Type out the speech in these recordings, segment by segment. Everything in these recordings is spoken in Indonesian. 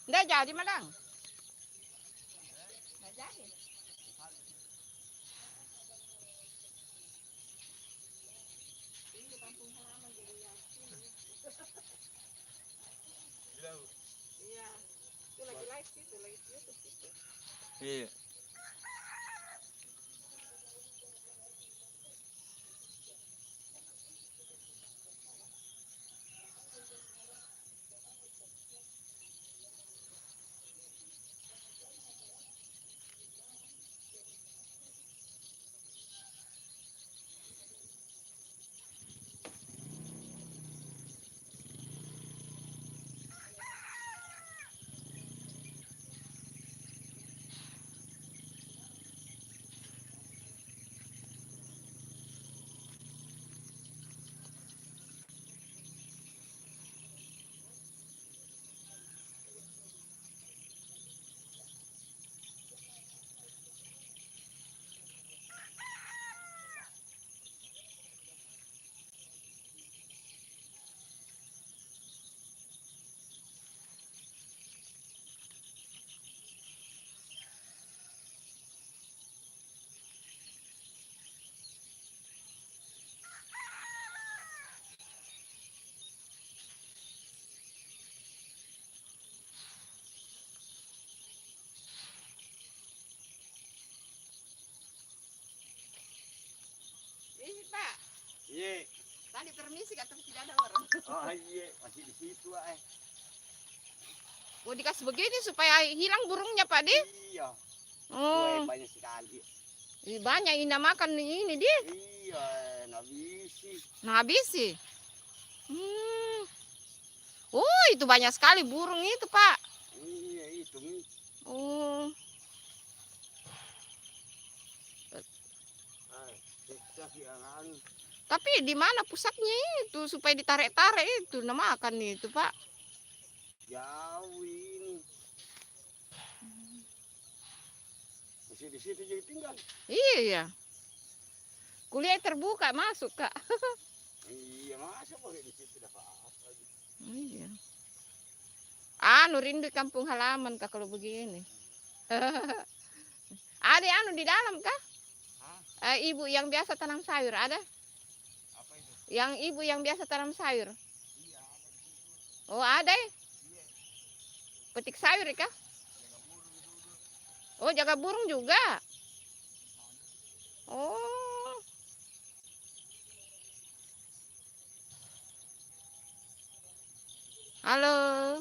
Nggak jadi Madang. Nggak jadi. Ini kampung halaman jadi ya. Iya. Itu lagi live itu, lagi YouTube itu. Iya. Ini Pak. Iya. Tadi permisi kata tidak ada orang. Oh iya, masih di situ Oh dikasih begini supaya hilang burungnya Pak Di. Iya. Oh. Banyak sekali. Banyak ini makan ini dia. Iya, nabisi. Nabisi. Oh itu banyak sekali burung itu Pak. Iya itu Mi. Oh. Tapi di mana pusatnya itu supaya ditarik-tarik itu nama makan itu Pak? Jauh ini. Masih di situ jadi tinggal. Iya. Kuliah terbuka masuk Kak. Iya masa boleh di situ dapat apa? Iya. Rindu kampung halaman Kak kalau begini. Ada di dalam Kak? Ibu yang biasa tanam sayur ada? Apa itu? Yang ibu yang biasa tanam sayur. Iya, ada di situ. Oh ada? Iya. Petik sayur Kak? Jaga burung juga. Oh jaga burung juga. Oh. Halo.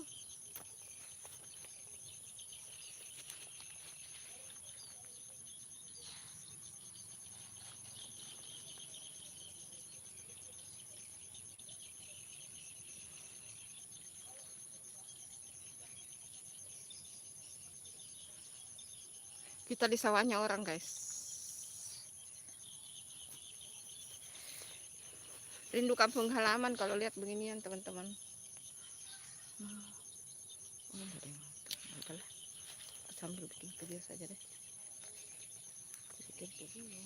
Kita di sawahnya orang guys. Rindu kampung halaman kalau lihat beginian teman-teman. Sambil bikin video saja deh. Bikin video.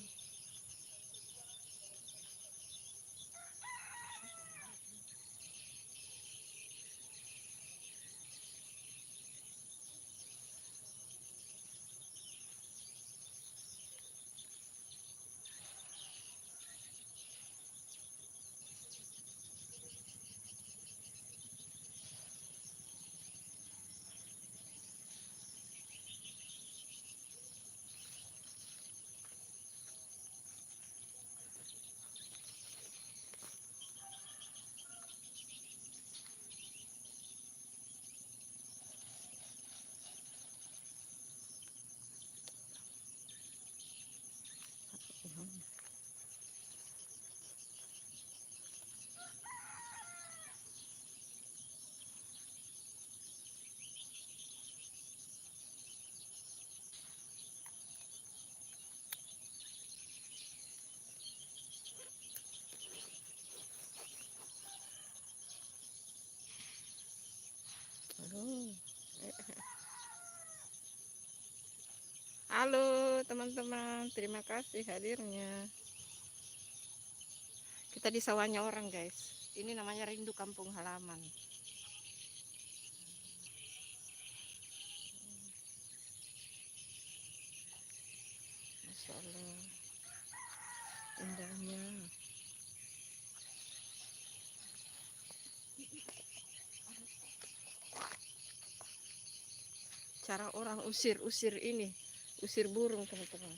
Halo teman-teman, terima kasih hadirnya. Kita di sawahnya orang guys. Ini namanya rindu kampung halaman. Masya Allah, indahnya. Cara orang usir ini, usir burung teman-teman.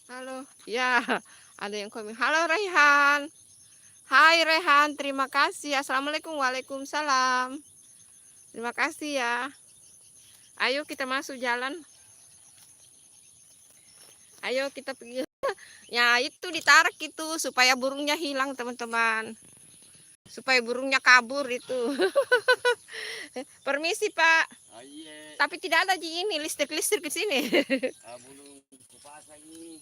Halo, ya, ada yang komen. Halo Rehan. Hai Rehan, terima kasih. Assalamualaikum, waalaikumsalam. Terima kasih ya. Ayo kita masuk jalan. Ayo kita pergi. Ya itu ditarik itu supaya burungnya hilang teman-teman. Supaya burungnya kabur itu. Permisi Pak. Iya. Tapi tidak ada di ini listrik-listrik di sini. Belum kupasang ini.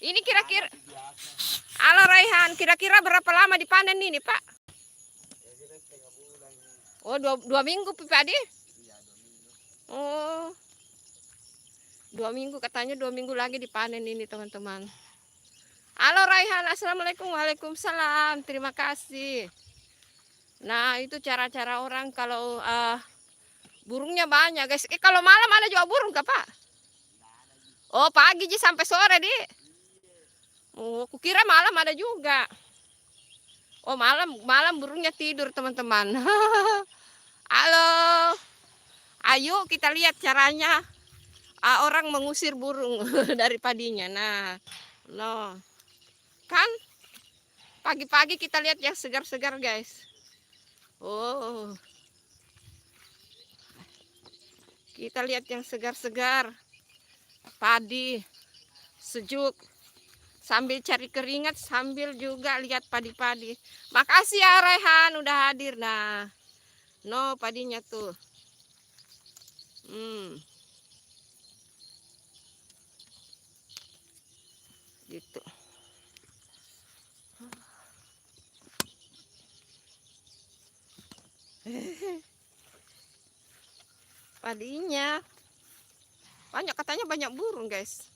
Ini kira-kira. Ada biasa. Halo Raihan, kira-kira berapa lama dipanen ini Pak? Ya kira setengah bulan. Oh dua minggu Pak Adi? Iya 2 minggu. Oh 2 minggu, katanya 2 minggu lagi dipanen ini teman-teman. Halo Raihan, assalamualaikum, waalaikumsalam. Terima kasih. Nah itu cara-cara orang kalau burungnya banyak guys. Kalau malam ada juga burung kah Pak? Oh pagi ji sampai sore di. Oh kukira malam ada juga. Oh malam burungnya tidur teman-teman. Halo. Ayo kita lihat caranya orang mengusir burung dari padinya. Nah, loh. Kan pagi-pagi kita lihat yang segar-segar, guys. Oh. Kita lihat yang segar-segar. Padi sejuk. Sambil cari keringat, sambil juga lihat padi-padi. Makasih ya Rehan udah hadir. Nah, no padinya tuh. Gitu. Padinya banyak, katanya banyak burung guys.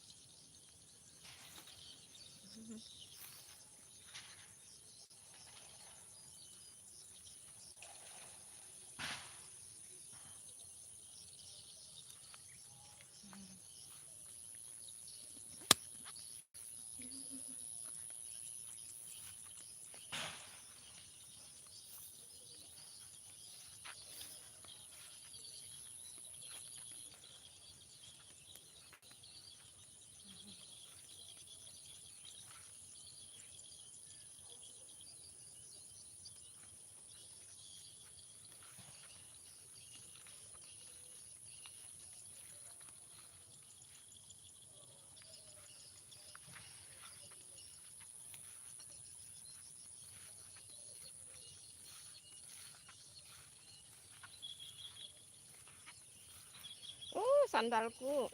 Sandalku.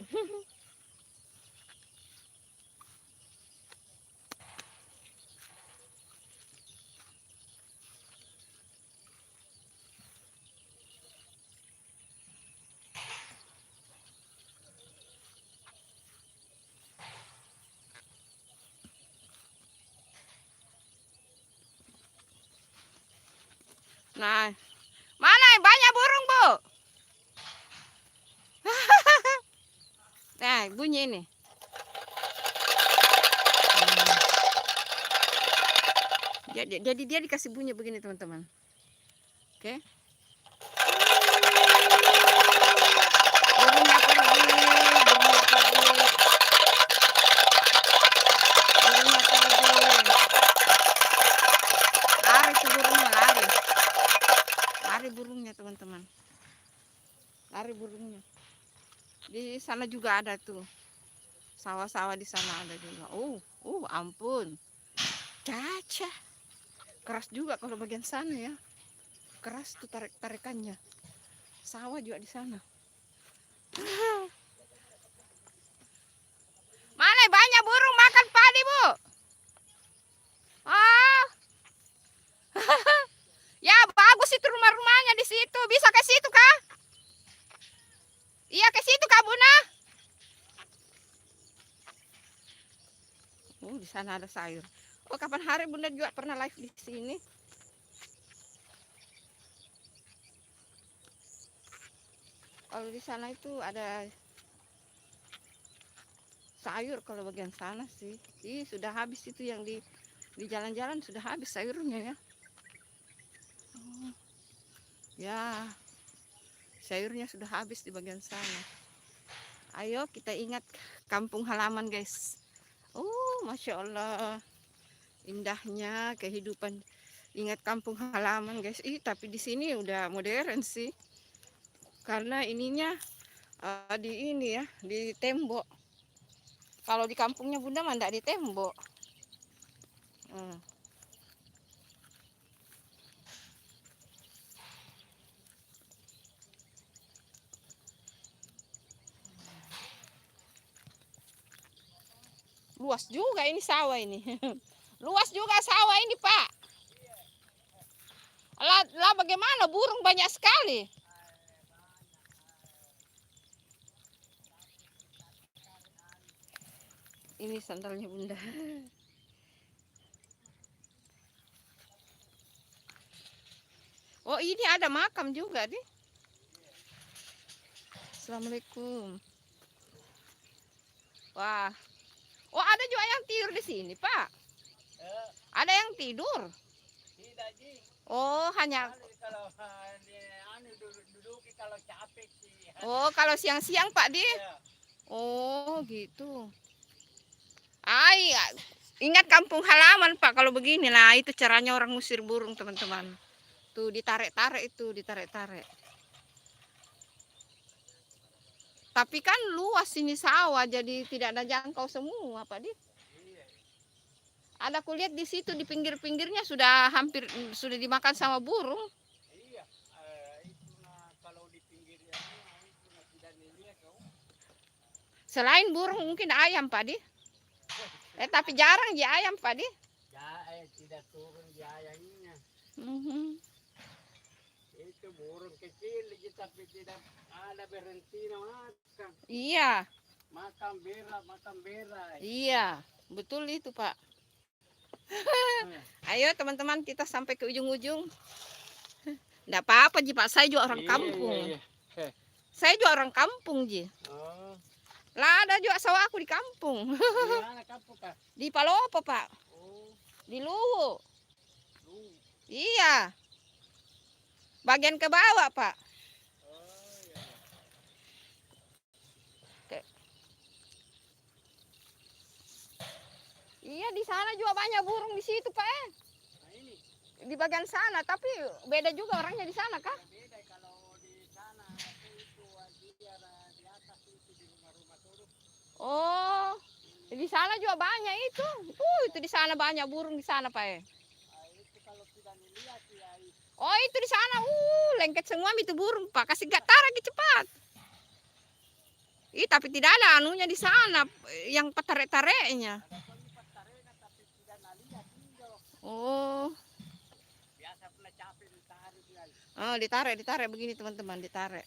Nah, mana yang banyak burung, Bu? Nah, bunyi ini. Jadi dia dikasih bunyi begini, teman-teman. Oke. Burungnya pergi, burungnya pergi. Burungnya pergi. Lari tuh burungnya, lari. Lari burungnya, teman-teman. Lari burungnya. Di sana juga ada tuh. Sawah-sawah di sana ada juga. Ampun. Caca. Keras juga kalau bagian sana ya. Keras tuh tarik-tarikannya. Sawah juga di sana. Mana banyak burung makan padi, Bu? Ah. Ya bagus itu rumah-rumahnya di situ. Bisa ke situ kah? Iya ke situ kah, Buna? Di sana ada sayur. Oh, kapan hari Bunda juga pernah live di sini. Kalau di sana itu ada sayur kalau bagian sana sih. Sudah habis itu yang di jalan-jalan sudah habis sayurnya ya. Ya, sayurnya sudah habis di bagian sana. Ayo kita ingat kampung halaman guys. Masya Allah, indahnya kehidupan. Ingat kampung halaman guys. Tapi di sini udah modern sih. Karena ininya di ini ya, di tembok. Kalau di kampungnya Bunda mah enggak di tembok. Luas juga ini sawah ini. Luas juga sawah ini, Pak. Lah bagaimana? Burung banyak sekali. Ini sandalnya Bunda. Oh, ini ada makam juga nih. Assalamualaikum. Wah. Oh, ada juga yang tidur di sini, Pak. Ada yang tidur. Tidak, Ji. Oh, hanya Kalau duduk kalau capek sih. Oh, kalau siang-siang, Pak, di. Ya. Oh, gitu. Ingat kampung halaman, Pak, kalau begini. Nah, itu caranya orang ngusir burung, teman-teman. Tuh, ditarik-tarik itu, ditarik-tarik. Tapi kan luas ini sawah, jadi tidak ada jangkau semua, Pak, di. Ada kulihat di situ di pinggir-pinggirnya sudah hampir sudah dimakan sama burung. Iya, itu kalau di pinggirnya itu tidak dilihat kau. Selain burung mungkin ayam, Pak, di. Tapi jarang ya ayam, Pak, di. Ya, tidak turun biayanya. Itu burung kecil tapi tidak ada berhenti makan. Iya. Makan berak. Iya, betul itu, Pak. Ayo teman-teman kita sampai ke ujung-ujung. Enggak apa-apa, Ji, Pak. Saya juga orang kampung. Iya. Saya juga orang kampung, Ji. Oh. Lah ada juga sawah aku di kampung. Di mana kampung, Kak? Di Palopo, Pak. Oh. Di Luwu. Lu. Iya. Bagian ke bawah, Pak. Oh, iya. Iya, di sana juga banyak burung di situ, Pak. Nah, ini. Di bagian sana, tapi beda juga orangnya di sana, Kak. Beda kalau di sana itu dia di atas itu di rumah-rumah turun. Oh, di sana juga banyak itu. Itu di sana banyak burung di sana, Pak. Itu kalau tidak dilihat ya. Oh, itu di sana. Lengket semua itu burung, Pak. Kasih gatar lagi cepat. Tapi tidak ada anunya di sana yang petarek-tareknya. Oh. Biasa pula capek ditarik dia. Oh, ditarik begini teman-teman, ditarik.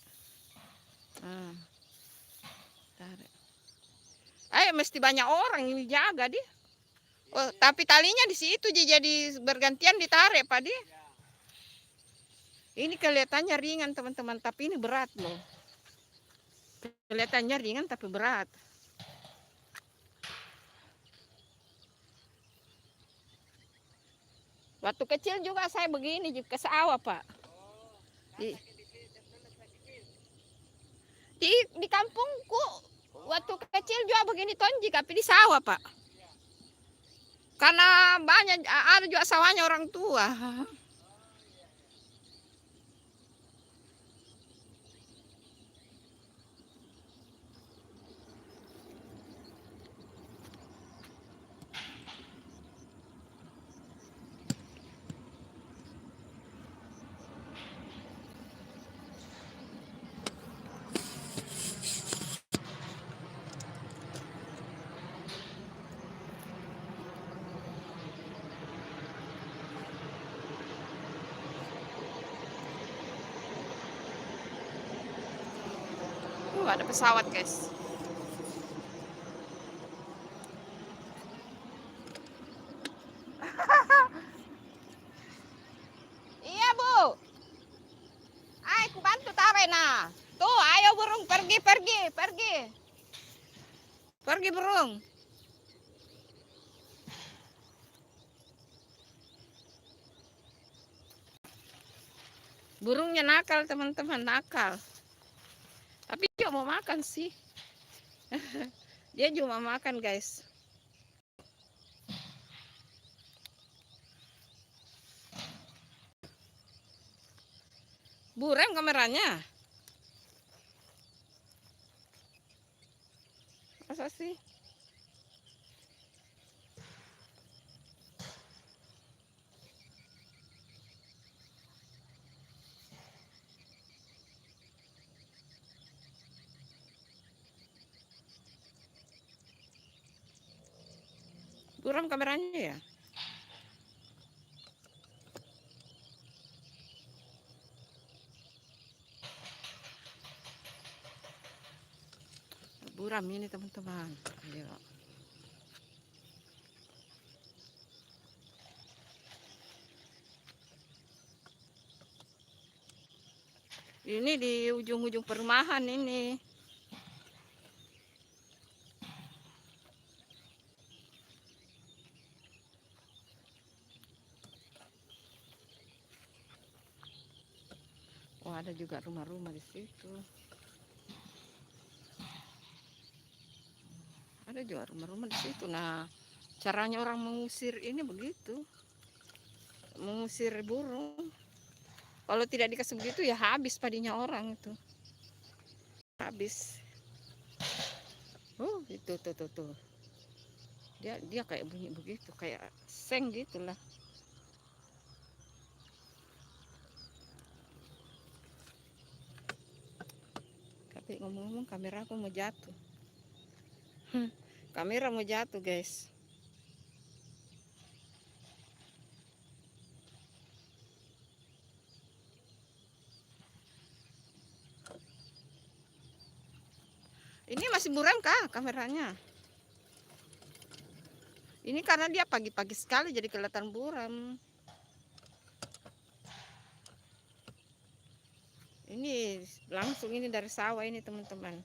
Tarik. Mesti banyak orang yang jaga di. Oh, tapi talinya di situ jadi bergantian ditarik, Pak, di. Ini kelihatannya ringan, teman-teman, tapi ini berat loh. Kelihatannya ringan tapi berat. Waktu kecil juga saya begini ke sawah, Pak. Di kampungku waktu kecil juga begini tonji, tapi di sawah, Pak. Karena banyak ada juga sawahnya orang tua. Ada pesawat, guys. Iya, Bu. Aku bantu tarik nah. Tuh, ayo burung pergi. Pergi burung. Burungnya nakal teman-teman, nakal. Tapi dia mau makan sih. Dia cuma makan guys. Buram kameranya. Masa sih? Buram kameranya ya. Buram ini teman-teman. Ayo. Ini di ujung-ujung perumahan ini. Oh, ada juga rumah-rumah di situ. Ada juga rumah-rumah di situ. Nah, caranya orang mengusir ini begitu. Mengusir burung. Kalau tidak dikasih begitu ya habis padinya orang itu. Habis. Oh, itu tuh. Dia kayak bunyi begitu, kayak seng gitulah. Tapi ngomong-ngomong kamera aku mau jatuh. Kamera mau jatuh, guys. Ini masih buram kah kameranya? Ini karena dia pagi-pagi sekali jadi kelihatan buram. Ini langsung ini dari sawah ini teman-teman.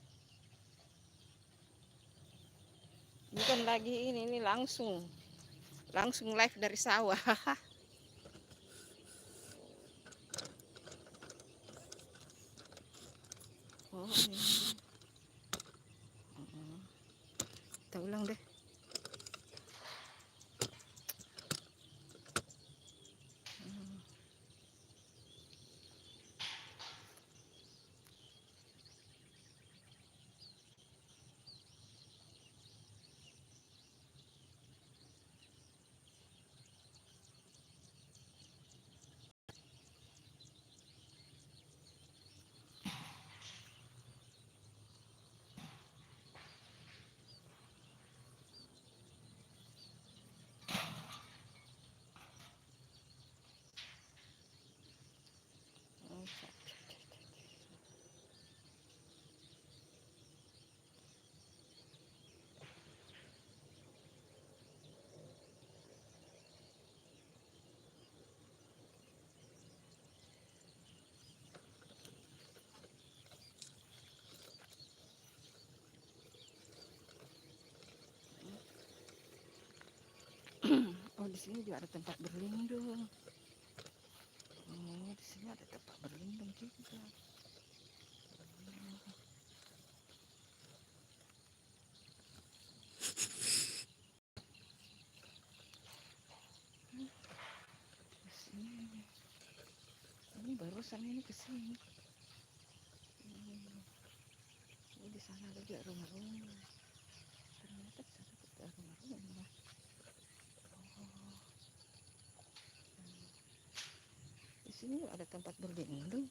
Bukan lagi ini langsung live dari sawah. Oh, ini. Kita ulang deh. Oh, di sini juga ada tempat berlindung. Oh, di sini ada tempat berlindung juga. Di sini. Ini barusan ini ke sini. Oh, di sana ada juga rumah-rumah. Ternyata di sana ada rumah-rumah. Oh. Di sini ada tempat berlindung.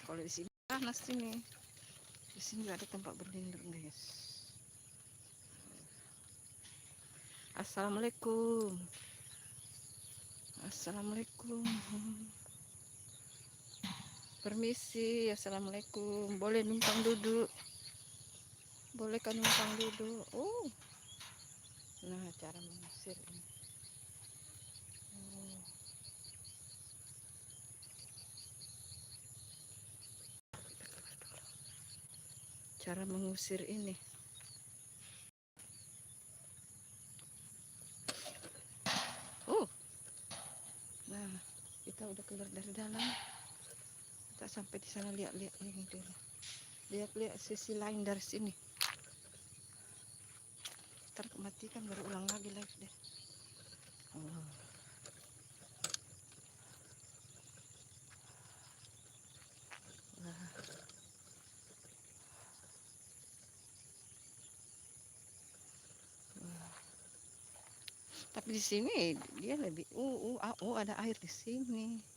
Kalau di sini panas sini. Di sini ada tempat berlindung, guys. Assalamualaikum. Assalamualaikum. Permisi, assalamualaikum. Boleh numpang duduk? Boleh kan numpang duduk? Oh, nah cara mengusir ini. Oh. Cara mengusir ini. Oh, nah kita udah keluar dari dalam. Kita sampai di sana, lihat-lihat ini dulu. Lihat-lihat sisi lain dari sini. Ntar matikan baru ulang lagi live deh. Oh. Wah. Wah. Tapi di sini dia lebih ada air di sini.